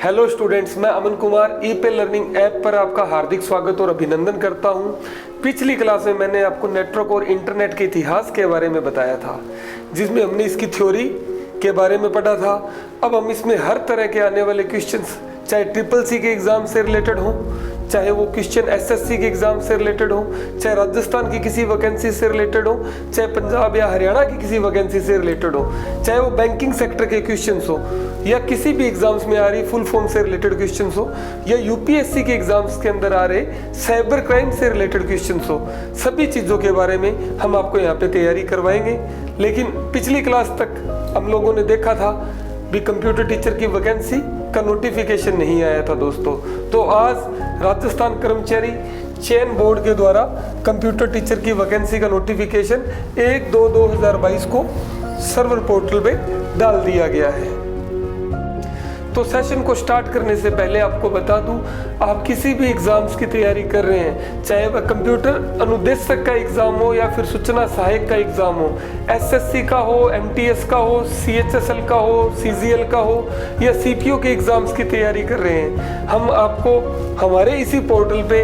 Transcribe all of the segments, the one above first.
Hello students, मैं Aman Kumar ई-पे learning app पर आपका हार्दिक स्वागत और अभिनंदन करता हूं। पिछली क्लास में मैंने आपको नेटवर्क और इंटरनेट के इतिहास के बारे में बताया था, जिसमें हमने इसकी थ्योरी के बारे में पढ़ा था। अब हम इसमें हर तरह के आने वाले क्वेश्चंस, चाहे CCC के एग्ज़ाम से रिलेटेड हो, चाहे वो क्वेश्चन SSC के एग्ज़ाम से रिलेटेड हो, चाहे राजस्थान की किसी वैकेंसी से रिलेटेड हो, चाहे पंजाब या हरियाणा की किसी वैकेंसी से रिलेटेड हो, चाहे वो बैंकिंग सेक्टर के क्वेश्चंस हो या किसी भी एग्जाम्स में आ रही फुल फॉर्म से रिलेटेड क्वेश्चंस हो या UPSC के एग्जाम्स के अंदर आ रहे साइबर क्राइम से रिलेटेड क्वेश्चंस हो, सभी चीज़ों के बारे में हम आपको यहाँ पे तैयारी करवाएंगे। लेकिन पिछली क्लास तक हम लोगों ने देखा था भी कंप्यूटर टीचर की वैकेंसी का नोटिफिकेशन नहीं आया था दोस्तों। तो आज राजस्थान कर्मचारी चयन बोर्ड के द्वारा कंप्यूटर टीचर की वैकेंसी का नोटिफिकेशन 1/2/2022 को सर्वर पोर्टल पे डाल दिया गया है। तो सेशन को स्टार्ट करने से पहले आपको बता दूं, आप किसी भी एग्जाम्स की तैयारी कर रहे हैं, चाहे वह कंप्यूटर अनुदेशक का एग्जाम हो या फिर सूचना सहायक का एग्जाम हो, SSC का हो, MTS का हो, CHSL का हो, CGL का हो या CPO के एग्जाम्स की तैयारी कर रहे हैं, हम आपको हमारे इसी पोर्टल पे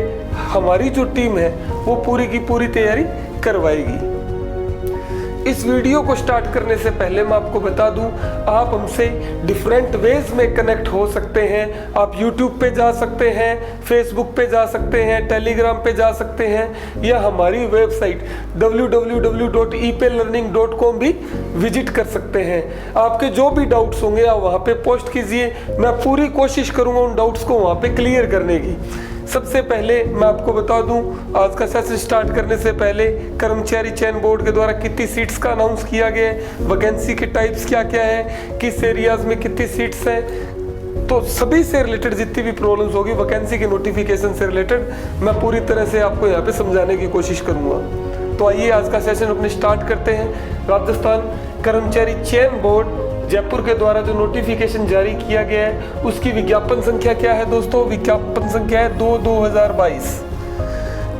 हमारी जो टीम है वो पूरी की पूरी तैयारी करवाएगी। इस वीडियो को स्टार्ट करने से पहले मैं आपको बता दूं, आप हमसे डिफरेंट वेज में कनेक्ट हो सकते हैं। आप YouTube पे जा सकते हैं, Facebook पे जा सकते हैं, Telegram पे जा सकते हैं या हमारी वेबसाइट www.eplearning.com भी विजिट कर सकते हैं। आपके जो भी डाउट्स होंगे आप वहाँ पे पोस्ट कीजिए, मैं पूरी कोशिश करूँगा उन डाउट्स को वहाँ पे क्लियर करने की। सबसे पहले मैं आपको बता दूं, आज का सेशन स्टार्ट करने से पहले कर्मचारी चयन बोर्ड के द्वारा कितनी सीट्स का अनाउंस किया गया है, वैकेंसी के टाइप्स क्या क्या है, किस एरियाज में कितनी सीट्स हैं, तो सभी से रिलेटेड जितनी भी प्रॉब्लम्स होगी वैकेंसी के नोटिफिकेशन से रिलेटेड मैं पूरी तरह से आपको यहाँ पे समझाने की कोशिश करूँगा। तो आइए आज का सेशन अपने स्टार्ट करते हैं। राजस्थान कर्मचारी चयन बोर्ड जयपुर के द्वारा जो नोटिफिकेशन जारी किया गया है उसकी विज्ञापन संख्या क्या है दोस्तों? विज्ञापन संख्या है 2/2022।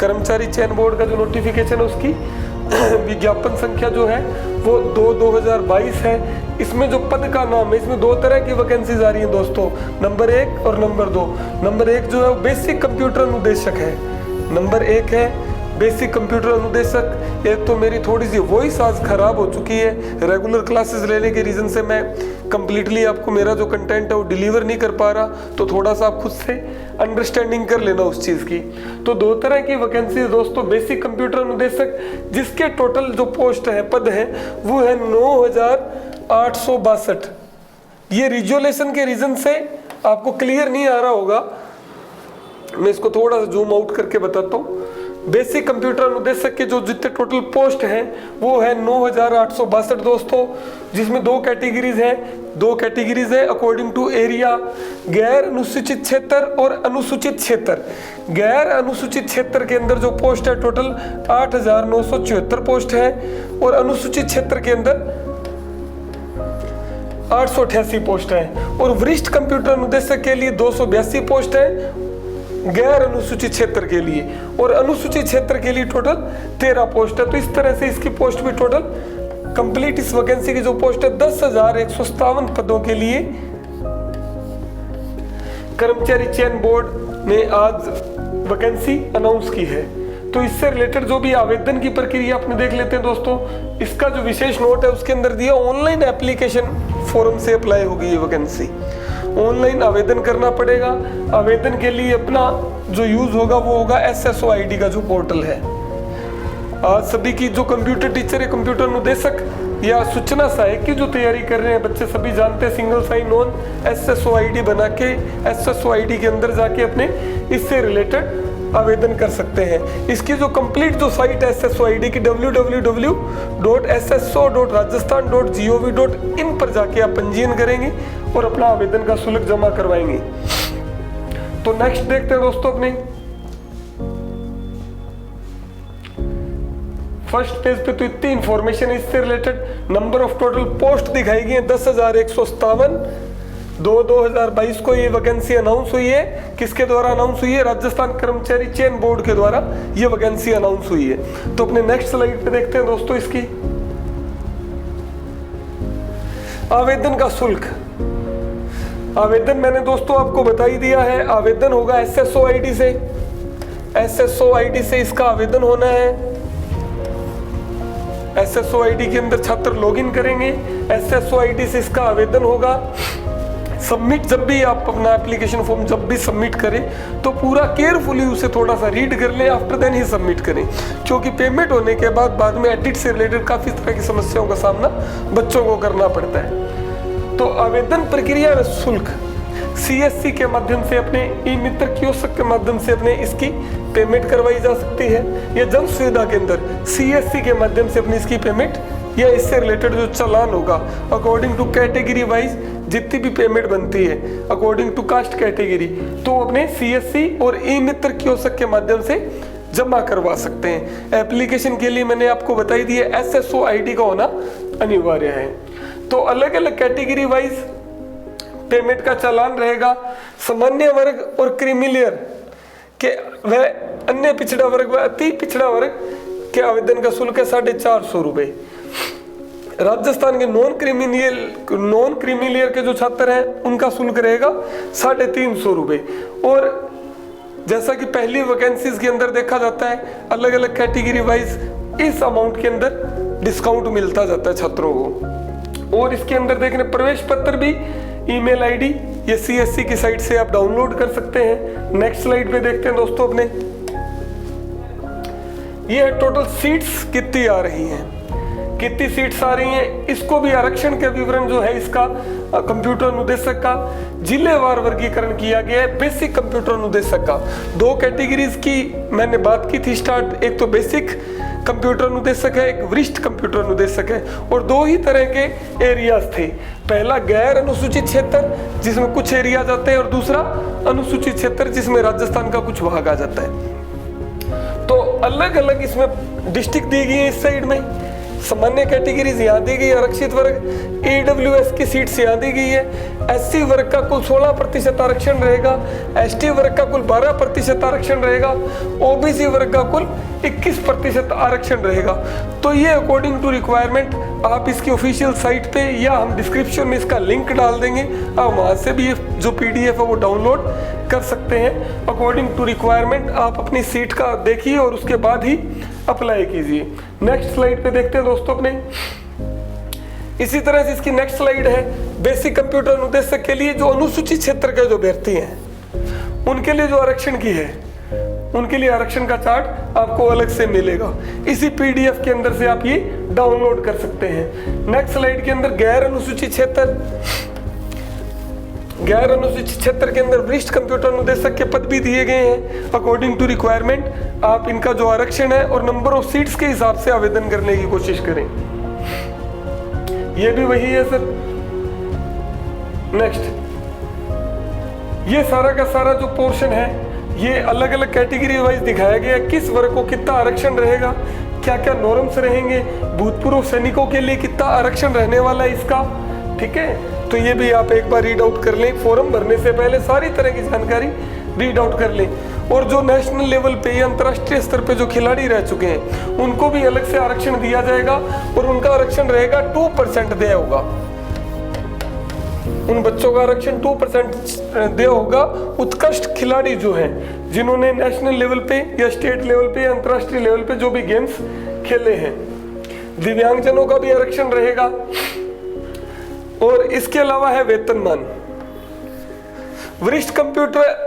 कर्मचारी चयन बोर्ड का जो नोटिफिकेशन है उसकी विज्ञापन संख्या जो है वो 2/2022 है। इसमें जो पद का नाम है, इसमें दो तरह की वैकेंसीज आ रही हैं दोस्तों, नंबर 1 और नंबर 2। नंबर 1 जो है वो बेसिक कंप्यूटर अनुदेशक है, नंबर 1 है बेसिक कंप्यूटर अनुदेशक। एक तो मेरी थोड़ी सी वॉइस आज खराब हो चुकी है, रेगुलर क्लासेस लेने के रीज़न से मैं कंप्लीटली आपको मेरा जो कंटेंट है वो डिलीवर नहीं कर पा रहा, तो थोड़ा सा आप खुद से अंडरस्टैंडिंग कर लेना उस चीज़ की। तो दो तरह की वैकेंसी दोस्तों, बेसिक कंप्यूटर अनुदेशक जिसके टोटल जो पोस्ट है, पद है, वो है 9,862। ये रिजोल्यूशन के रीज़न से आपको क्लियर नहीं आ रहा होगा, मैं इसको थोड़ा सा जूम आउट करके बताता हूँ। बेसिक कंप्यूटर अनुदेशक के जो जितने टोटल पोस्ट हैं वो है 9,862 दोस्तों, जिसमें दो कैटेगरीज हैं अकॉर्डिंग टू एरिया, गैर अनुसूचित क्षेत्र और अनुसूचित क्षेत्र। गैर अनुसूचित क्षेत्र के अंदर जो पोस्ट है टोटल 8,974 पोस्ट है और अनुसूचित क्षेत्र के अंदर 888 पोस्ट है और वरिष्ठ कंप्यूटर अनुदेशक के लिए 282 पोस्ट है गैर अनुसूचित क्षेत्र के लिए, और अनुसूचित क्षेत्र के लिए टोटल 13 पोस्ट है। तो इस तरह से इसकी पोस्ट भी टोटल कंप्लीट इस वैकेंसी की जो पोस्ट है 10,157 पदों के लिए कर्मचारी चयन बोर्ड ने आज वैकेंसी अनाउंस की है। तो इससे रिलेटेड जो भी आवेदन की प्रक्रिया अपने देख लेते हैं दोस्तों। इसका जो विशेष नोट है उसके अंदर दिया ऑनलाइन एप्लीकेशन फॉर्म से अप्लाई होगी ये वैकेंसी, ऑनलाइन आवेदन करना पड़ेगा। आवेदन के लिए अपना जो यूज होगा वो होगा SSO ID का जो पोर्टल है। आज सभी की जो कंप्यूटर टीचर है, कंप्यूटर अनुदेशक या सूचना सहायक की जो तैयारी कर रहे हैं बच्चे, सभी जानते हैं single sign on SSO ID बना के SSO ID के अंदर जाके अपने इससे रिलेटेड आवेदन कर सकते हैं। इसकी जो कंप्लीट जो साइट है SSO ID की www.sso.rajasthan.gov.in पर जाके आप पंजीयन करेंगे और अपना आवेदन का शुल्क जमा करवाएंगे। तो नेक्स्ट देखते हैं दोस्तों अपने फर्स्ट पेज पे। तो इतनी इंफॉर्मेशन इससे related, number of total post दिखाई गई है 10,157। 2/2022 को ये वैकेंसी अनाउंस हुई है। किसके द्वारा अनाउंस हुई है? राजस्थान कर्मचारी चयन बोर्ड के द्वारा ये वैकेंसी अनाउंस हुई है। तो अपने नेक्स्ट स्लाइड पे देखते हैं दोस्तों इसकी आवेदन का शुल्क। आवेदन मैंने दोस्तों आपको बता ही दिया है, आवेदन होगा SSO ID से, SSO ID से इसका आवेदन होना है। SSO ID के अंदर छात्र लॉगिन करेंगे, SSO ID से इसका आवेदन होगा। सबमिट, जब भी आप अपना एप्लीकेशन फॉर्म जब भी सबमिट करें तो पूरा केयरफुली उसे थोड़ा सा रीड कर लें, आफ्टर देन ही सबमिट करें, क्योंकि पेमेंट होने के बाद में एडिट से रिलेटेड काफ़ी तरह की समस्याओं का सामना बच्चों को करना पड़ता है। तो आवेदन प्रक्रिया में शुल्क CSC के माध्यम से, अपने ई मित्र कियोस्क के माध्यम से अपने इसकी पेमेंट करवाई जा सकती है, या जन सुविधा के अंदर CSC के माध्यम से अपनी इसकी पेमेंट या इससे रिलेटेड जो चालान होगा अकॉर्डिंग टू कैटेगरी वाइज जितनी भी पेमेंट बनती है अकॉर्डिंग टू कास्ट कैटेगरी, तो अपने CSC और ई मित्र कियोस्क के माध्यम से जमा करवा सकते हैं। एप्लीकेशन के लिए मैंने आपको बताई दी है SSO ID का होना अनिवार्य है। तो अलग अलग कैटेगरी वाइज पेमेंट का चालान रहेगा। सामान्य वर्ग और क्रीमी लेयर के वह अन्य पिछड़ा वर्ग व अति पिछड़ा वर्ग के आवेदन का शुल्क है 450 रुपये। राजस्थान के नॉन क्रीमी लेयर के जो छात्र हैं उनका शुल्क रहेगा 350 रुपये। और जैसा कि पहली वैकेंसीज के अंदर देखा जाता है, अलग अलग कैटेगरी वाइज इस अमाउंट के अंदर डिस्काउंट मिलता जाता है छात्रों को। और इसके अंदर देखने प्रवेश पत्र भी ईमेल आईडी या CSC की साइट से आप डाउनलोड कर सकते हैं। नेक्स्ट स्लाइड पे देखते हैं दोस्तों अपने, ये है टोटल सीट्स कितनी आ रही हैं, कितनी सीट्स आ रही हैं, इसको भी आरक्षण के विवरण जो है इसका कंप्यूटर अनुदेशक का जिलेवार वर्गीकरण किया गया है। बेसिक कंप्यूटर अनुदेशक का 2 कैटेगरीज की मैंने बात की थी स्टार्ट, एक तो बेसिक कंप्यूटर अनुदेशक है, एक वरिष्ठ कंप्यूटर अनुदेशक है, और 2 ही तरह के एरियाज थे। पहला गैर अनुसूचित क्षेत्र जिसमें कुछ एरिया जाते हैं, और दूसरा अनुसूचित क्षेत्र जिसमें राजस्थान का कुछ भाग आ जाता है। तो अलग अलग इसमें डिस्ट्रिक्ट दी गई है। इस साइड में सामान्य कैटेगरीज यहाँ दी गई, आरक्षित वर्ग AWS की सीट्स यहाँ दी गई है। SC वर्ग का कुल 16% आरक्षण रहेगा, ST वर्ग का कुल 12% आरक्षण रहेगा, OBC वर्ग का कुल 21% आरक्षण रहेगा। तो ये अकॉर्डिंग टू रिक्वायरमेंट आप इसकी ऑफिशियल साइट पे या हम डिस्क्रिप्शन में इसका लिंक डाल देंगे, आप वहाँ से भी जो PDF है वो डाउनलोड कर सकते हैं। अकॉर्डिंग टू रिक्वायरमेंट आप अपनी सीट का देखिए और उसके बाद ही अप्लाई कीजिए। नेक्स्ट स्लाइड पे देखते हैं दोस्तों अपने, इसी तरह से इसकी नेक्स्ट स्लाइड है बेसिक कंप्यूटर अनुदेशक के लिए जो अनुसूचित क्षेत्र के जो अभ्यर्थी हैं उनके लिए जो आरक्षण की है, उनके लिए आरक्षण का चार्ट आपको अलग से मिलेगा। इसी PDF के अंदर से आप ये डाउनलोड कर सकते हैं। नेक्स्ट स्लाइड के अंदर गैर अनुसूचित क्षेत्र के अंदर वरिष्ठ कंप्यूटर अनुदेशक के पद भी दिए गए हैं। अकॉर्डिंग टू रिक्वायरमेंट आप इनका जो आरक्षण है और नंबर ऑफ सीट्स के हिसाब से आवेदन करने की कोशिश करें। ये भी वही है सर। नेक्स्ट, ये सारा का सारा जो पोर्शन है ये अलग अलग कैटेगरी वाइज दिखाया गया है, किस वर्ग को कितना आरक्षण रहेगा, क्या क्या नॉर्म्स रहेंगे, भूतपूर्व सैनिकों के लिए कितना आरक्षण रहने वाला है इसका। ठीक है, तो ये भी आप एक बार रीड आउट कर लें, फॉर्म भरने से पहले सारी तरह की जानकारी रीड आउट कर लें। और जो नेशनल लेवल पे या अंतर्राष्ट्रीय स्तर पे जो खिलाड़ी रह चुके हैं उनको भी अलग से आरक्षण दिया जाएगा, और उनका आरक्षण रहेगा 2% दिया होगा। उन बच्चों का आरक्षण 2% दिया होगा। उत्कृष्ट खिलाड़ी जो हैं जिन्होंने नेशनल लेवल पे या स्टेट लेवल पे या अंतर्राष्ट्रीय लेवल पे जो भी गेम्स खेले हैं, दिव्यांगजनों का भी आरक्षण रहेगा। और इसके अलावा है वेतनमान। वरिष्ठ कंप्यूटर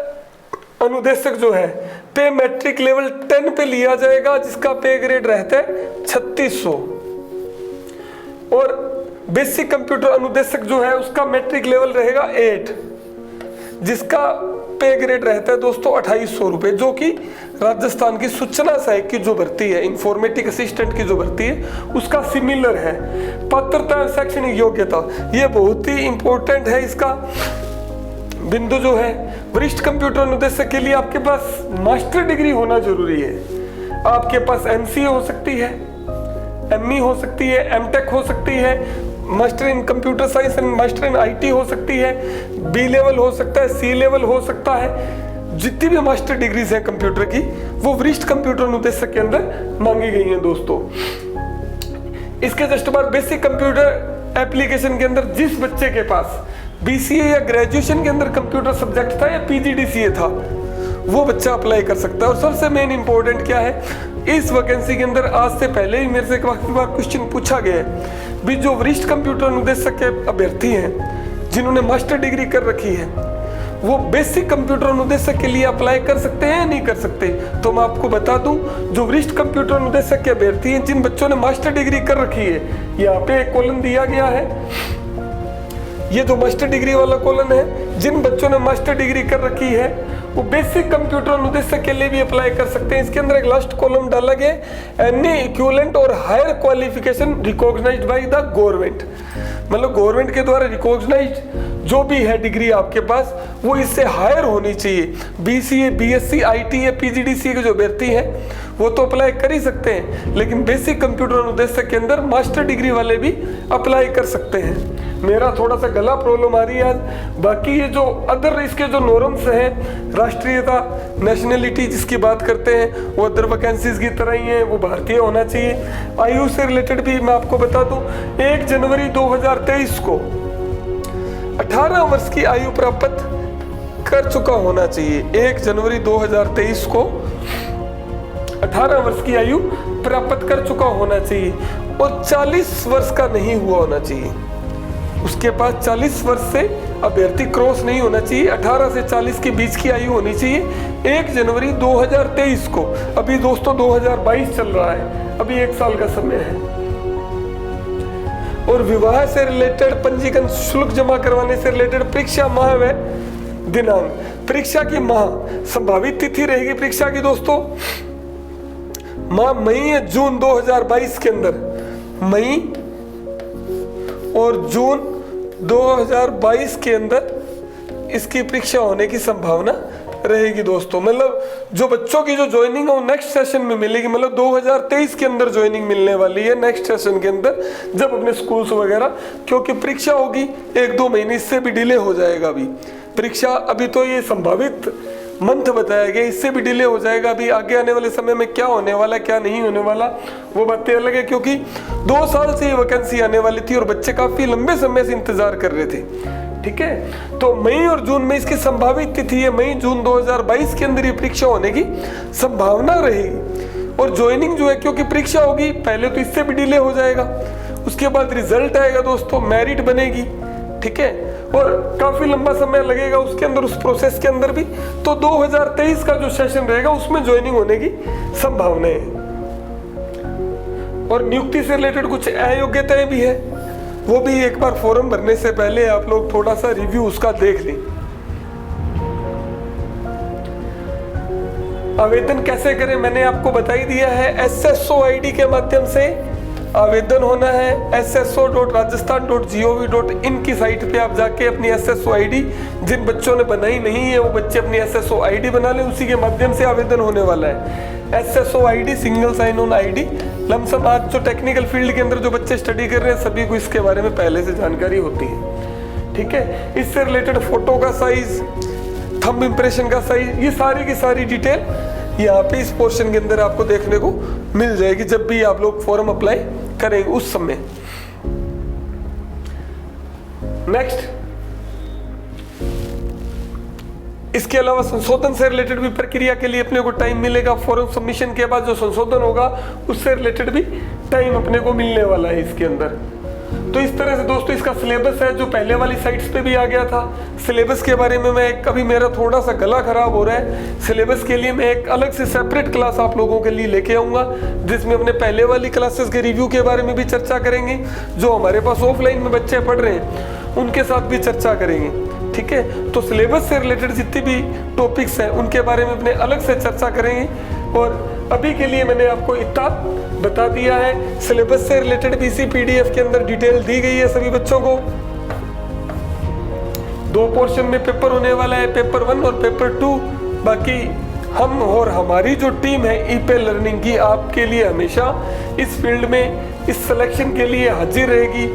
अनुदेशक जो है पे मैट्रिक लेवल 10 पे लिया जाएगा, जिसका पे ग्रेड रहता है 3600। और बेसिक कंप्यूटर अनुदेशक जो है उसका मैट्रिक लेवल रहेगा 8, जिसका पे ग्रेड रहता है दोस्तों 2800 रुपये, जो कि राजस्थान की सूचना सहायक की जो भर्ती है, इंफॉर्मेटिक असिस्टेंट की जो भर्ती है उसका सिमिलर है। पात्रता शैक्षणिक योग्यता ये बहुत ही इंपॉर्टेंट है, इसका बिंदु जो है वरिष्ठ कंप्यूटर अनुदेशक के लिए आपके पास मास्टर डिग्री होना जरूरी है। आपके पास MCA हो सकती है, ME हो सकती है, MTech हो सकती है, master in computer science and master in IT हो सकती है, B लेवल हो सकता है, C लेवल हो सकता है। जितनी भी मास्टर डिग्रीज हैं कंप्यूटर की वो वरिष्ठ कंप्यूटर अनुदेशक के अंदर मांगी गई हैं दोस्तों। इसके जस्ट बाद बेसिक कंप्यूटर एप्लीकेशन के अंदर जिस बच्चे के पास BCA या ग्रेजुएशन के अंदर कंप्यूटर सब्जेक्ट था या PGDCA था, वो बच्चा अप्लाई कर सकता है। और सबसे मेन इंपॉर्टेंट क्या है, इस वैकेंसी के अंदर आज से पहले ही मेरे से काफी बार क्वेश्चन पूछा गया है भी जो वरिष्ठ कंप्यूटर अनुदेशक के अभ्यर्थी हैं जिन्होंने मास्टर डिग्री कर रखी है, वो बेसिक कंप्यूटर अनुदेशक के लिए अप्लाई कर सकते हैं या नहीं कर सकते। तो मैं आपको बता दूं, जो वरिष्ठ कंप्यूटर अनुदेशक के अभ्यर्थी हैं जिन बच्चों ने मास्टर डिग्री कर रखी है, यहाँ पे एक कॉलम दिया गया है, ये जो मास्टर डिग्री वाला कॉलम है, जिन बच्चों ने मास्टर डिग्री कर रखी है वो बेसिक कंप्यूटर अनुदेशक के लिए भी अप्लाई कर सकते हैं। इसके अंदर एक लास्ट कॉलम डाला गया, एनी इक्विवेलेंट और higher qualification recognised by the government, मतलब गवर्नमेंट के द्वारा रिकॉग्नाइज्ड जो भी है डिग्री आपके पास वो इससे हायर होनी चाहिए। BCA, BSc, IT या PGDCA के जो अभ्यर्थी हैं वो तो अप्लाई कर ही सकते हैं, लेकिन बेसिक कंप्यूटर अनुदेशक के अंदर मास्टर डिग्री वाले भी अप्लाई कर सकते हैं। मेरा थोड़ा सा गला प्रॉब्लम आ रही है आज। बाकी ये जो अदर इसके जो नॉर्म्स हैं, राष्ट्रीयता, नेशनलिटी जिसकी बात करते हैं, वो अदर वैकेंसीज की तरह ही है, वो भारतीय होना चाहिए। आयु से रिलेटेड भी मैं आपको बता दूं, 1 जनवरी 2023 को 18 वर्ष की आयु प्राप्त कर चुका होना चाहिए। 1 जनवरी 2023 को 18 वर्ष की आयु प्राप्त कर चुका होना चाहिए और 40 वर्ष का नहीं हुआ होना चाहिए। उसके पास 40 वर्ष से अभ्यर्थी क्रॉस नहीं होना चाहिए, 18 से 40 के बीच की आयु होनी चाहिए 1 जनवरी 2023 को। अभी दोस्तों 2022 चल रहा है, अभी 1 साल का समय है। और विवाह से रिलेटेड पंजीकरण शुल्क जमा करवाने से रिलेटेड परीक्षा माह व दिनांक, परीक्षा की माह, संभावित तिथि रहेगी परीक्षा की दोस्तों माह मई या जून 2022 के अंदर, मई और जून 2022 के अंदर इसकी परीक्षा होने की संभावना रहेगी दोस्तों। मतलब जो बच्चों की जो ज्वाइनिंग है वो नेक्स्ट सेशन में मिलेगी, मतलब 2023 के अंदर ज्वाइनिंग मिलने वाली है नेक्स्ट सेशन के अंदर, जब अपने स्कूल्स वगैरह, क्योंकि परीक्षा होगी 1-2 महीने, इससे भी डिले हो जाएगा। अभी परीक्षा, अभी तो ये संभावित मंथ बताया गया, इससे भी डिले हो जाएगा। अभी आगे आने वाले समय में क्या होने वाला क्या नहीं होने वाला वो बातें अलग है, क्योंकि 2 साल से ये वैकेंसी आने वाली थी और बच्चे काफी लंबे समय से इंतजार कर रहे थे। ठीक है, तो मई और जून में इसकी संभावित तिथि है, मई जून 2022 के अंदर ये परीक्षा होने की संभावना रहेगी। और ज्वाइनिंग जो है, क्योंकि परीक्षा होगी पहले तो इससे भी डिले हो जाएगा, उसके बाद रिजल्ट आएगा दोस्तों, मेरिट बनेगी, ठीक है, और काफी लंबा समय लगेगा उसके अंदर, उस प्रोसेस के अंदर भी। तो 2023 का जो सेशन रहेगा उसमें ज्वाइनिंग होने की संभावना है। और नियुक्ति से रिलेटेड कुछ अयोग्यताएं भी है, वो भी एक बार फॉर्म भरने से पहले आप लोग थोड़ा सा रिव्यू उसका देख लें। आवेदन कैसे करें मैंने आपको बता ही दिया है, SSO ID के माध्यम से आवेदन होना है। sso.rajasthan.gov.in की साइट पे आप जाके अपनी SSO ID, जिन बच्चों ने बनाई नहीं है वो बच्चे अपनी SSO ID बना लें, उसी के माध्यम से आवेदन होने वाला है। SSO ID single sign on ID lump sum, आज जो टेक्निकल फील्ड के अंदर जो बच्चे स्टडी कर रहे हैं सभी को इसके बारे में पहले से जानकारी होती है। ठीक है, इससे रिलेटेड फोटो का साइज, थंब इंप्रेशन का साइज, ये सारी की सारी डिटेल यहाँ पे इस पोर्शन के अंदर आपको देखने को मिल जाएगी जब भी आप लोग फॉर्म अप्लाई करेंगे उस समय। नेक्स्ट, इसके अलावा संशोधन से रिलेटेड भी प्रक्रिया के लिए अपने को टाइम मिलेगा। फॉर्म सबमिशन के बाद जो संशोधन होगा उससे रिलेटेड भी टाइम अपने को मिलने वाला है इसके अंदर। तो इस तरह से दोस्तों इसका सिलेबस है जो पहले वाली साइट्स पे भी आ गया था। सिलेबस के बारे में मैं कभी, मेरा थोड़ा सा गला खराब हो रहा है, सिलेबस के लिए मैं एक अलग से सेपरेट क्लास आप लोगों के लिए लेके आऊंगा, जिसमें अपने पहले वाली क्लासेस के रिव्यू के बारे में भी चर्चा करेंगे, जो हमारे पास ऑफलाइन में बच्चे पढ़ रहे हैं उनके साथ भी चर्चा करेंगे। ठीक है, तो सिलेबस से रिलेटेड जितनी भी टॉपिक्स हैं उनके बारे में अपने अलग से चर्चा करेंगे। और अभी के लिए मैंने आपको इतना बता दिया है। सिलेबस से रिलेटेड भी इसी PDF के अंदर डिटेल दी गई है सभी बच्चों को। 2 पोर्शन में पेपर होने वाला है, पेपर 1 और पेपर 2। बाकी हम और हमारी जो टीम है ePay लर्निंग की आपके लिए हमेशा इस फील्ड में इस सिलेक्शन के लिए हाजिर रहेगी,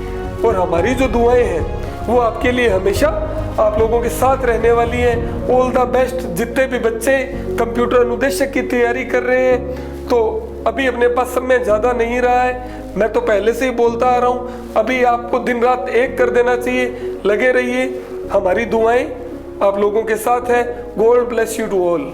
और हमारी जो दुआएं हैं वो आपके लिए हमेशा आप लोगों के साथ रहने वाली हैं। All the best. जितने भी बच्चे कंप्यूटर अनुदेशक की तैयारी कर रहे हैं, तो अभी अपने पास समय ज़्यादा नहीं रहा है, मैं तो पहले से ही बोलता आ रहा हूँ, अभी आपको दिन रात एक कर देना चाहिए। लगे रहिए, हमारी दुआएं आप लोगों के साथ है। God bless you to all.